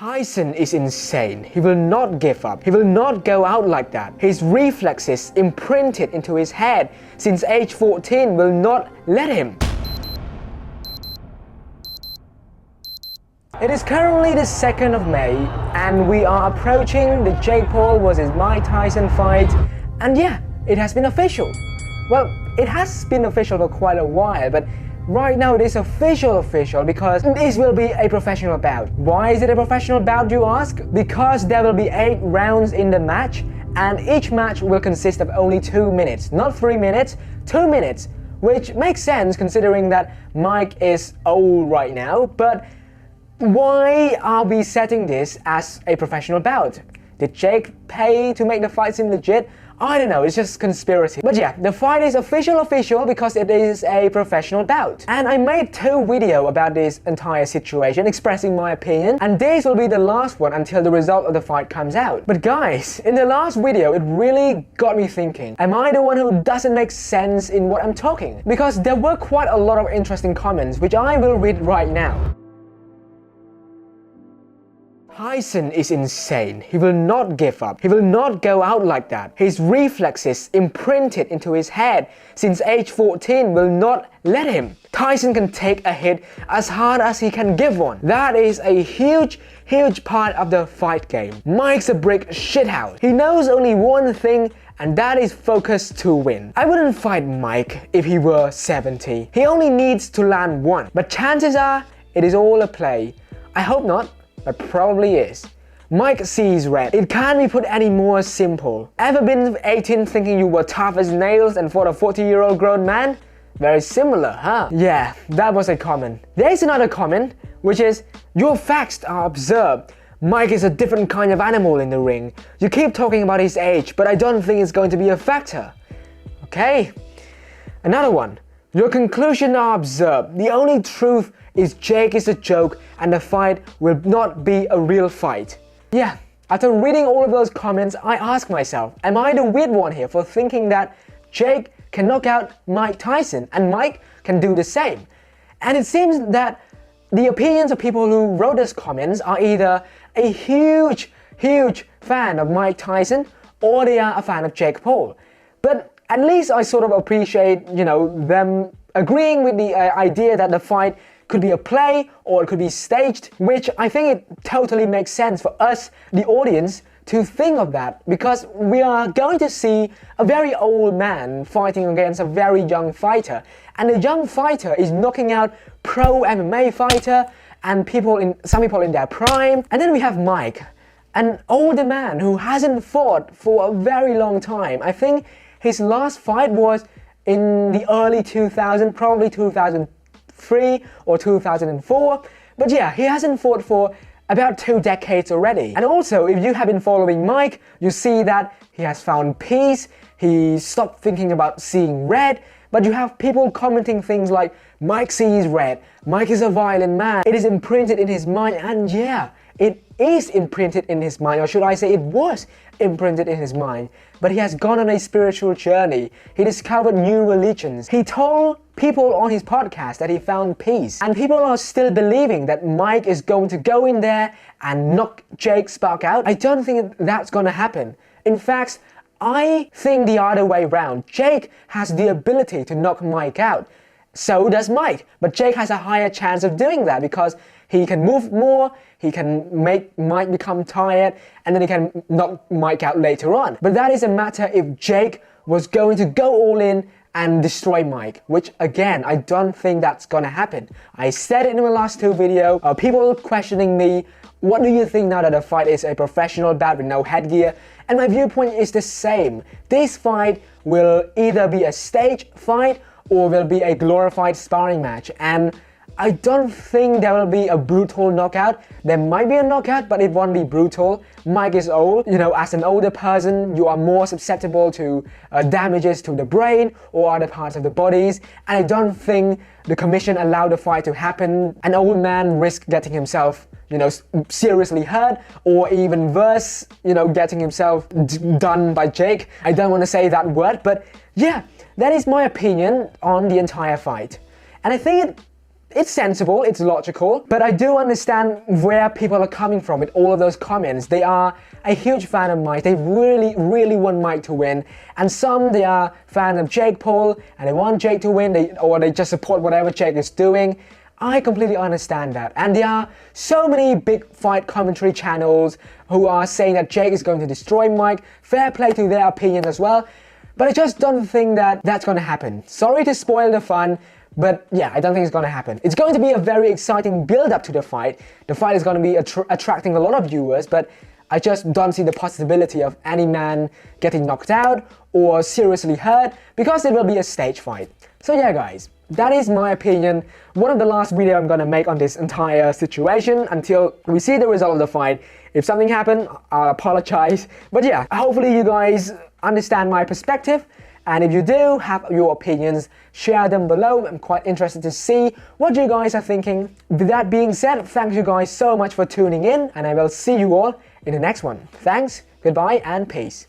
Tyson is insane. He will not give up. He will not go out like that. His reflexes imprinted into his head since age 14 will not let him. It is currently the 2nd of May and we are approaching the Jake Paul vs Mike Tyson fight, and yeah, it has been official. Well, it has been official for quite a while, but right now it is official because this will be a professional bout. Why is it a professional bout, you ask? Because there will be 8 rounds in the match and each match will consist of only 2 minutes. Not 3 minutes, 2 minutes. Which makes sense considering that Mike is old right now, but why are we setting this as a professional bout? Did Jake pay to make the fight seem legit? I don't know, it's just conspiracy. But yeah, the fight is official because it is a professional bout. And I made 2 videos about this entire situation expressing my opinion, and this will be the last one until the result of the fight comes out. But guys, in the last video it really got me thinking, am I the one who doesn't make sense in what I'm talking? Because there were quite a lot of interesting comments which I will read right now. Tyson is insane. He will not give up. He will not go out like that. His reflexes imprinted into his head since age 14 will not let him. Tyson can take a hit as hard as he can give one. That is a huge part of the fight game. Mike's a brick shithouse. He knows only one thing, and that is focus to win. I wouldn't fight Mike if he were 70. He only needs to land one. But chances are, it is all a play. I hope not, but probably is. Mike sees red. It can't be put any more simple. Ever been 18 thinking you were tough as nails and fought a 40-year-old grown man? Very similar, huh? Yeah, that was a comment. There's another comment, which is, your facts are absurd. Mike is a different kind of animal in the ring. You keep talking about his age, but I don't think it's going to be a factor. Okay? Another one. Your conclusions are absurd. The only truth is Jake is a joke and the fight will not be a real fight. Yeah, after reading all of those comments, I ask myself, am I the weird one here for thinking that Jake can knock out Mike Tyson and Mike can do the same? And it seems that the opinions of people who wrote these comments are either a huge fan of Mike Tyson or they are a fan of Jake Paul. But at least I sort of appreciate, them agreeing with the idea that the fight could be a play or it could be staged, which I think it totally makes sense for us, the audience, to think of that, because we are going to see a very old man fighting against a very young fighter, and the young fighter is knocking out pro MMA fighter and some people in their prime. And then we have Mike, an older man who hasn't fought for a very long time. I think his last fight was in the early 2000s, probably 2003 or 2004. But yeah, he hasn't fought for about 2 decades already. And also, if you have been following Mike, you see that he has found peace, he stopped thinking about seeing red, but you have people commenting things like, Mike sees red, Mike is a violent man, it is imprinted in his mind, and yeah, it is imprinted in his mind, or should I say it was imprinted in his mind. But he has gone on a spiritual journey. He discovered new religions. He told people on his podcast that he found peace. And people are still believing that Mike is going to go in there and knock Jake's spark out. I don't think that's going to happen. In fact, I think the other way around. Jake has the ability to knock Mike out. So does Mike. But Jake has a higher chance of doing that because he can move more, he can make Mike become tired, and then he can knock Mike out later on. But that is a matter if Jake was going to go all in and destroy Mike, which again, I don't think that's gonna happen. I said it in my last 2 videos, people questioning me, what do you think now that the fight is a professional bout with no headgear? And my viewpoint is the same. This fight will either be a stage fight or will be a glorified sparring match. And I don't think there will be a brutal knockout. There might be a knockout, but it won't be brutal. Mike is old. As an older person, you are more susceptible to damages to the brain or other parts of the bodies. And I don't think the commission allowed the fight to happen. An old man risks getting himself, seriously hurt, or even worse, getting himself done by Jake. I don't want to say that word, but yeah, that is my opinion on the entire fight. And I think it It's sensible, it's logical, but I do understand where people are coming from with all of those comments. They are a huge fan of Mike. They really want Mike to win. And some, they are fans of Jake Paul and they want Jake to win, or they just support whatever Jake is doing. I completely understand that. And there are so many big fight commentary channels who are saying that Jake is going to destroy Mike. Fair play to their opinion as well. But I just don't think that that's going to happen. Sorry to spoil the fun, but yeah, I don't think it's going to happen. It's going to be a very exciting build-up to the fight. The fight is going to be attracting a lot of viewers, but I just don't see the possibility of any man getting knocked out or seriously hurt because it will be a stage fight. So yeah guys, that is my opinion. One of the last video I'm gonna make on this entire situation until we see the result of the fight. If something happened, I'll apologize. But yeah, hopefully you guys understand my perspective. And if you do have your opinions, share them below. I'm quite interested to see what you guys are thinking. With that being said, thank you guys so much for tuning in, and I will see you all in the next one. Thanks, goodbye, and peace.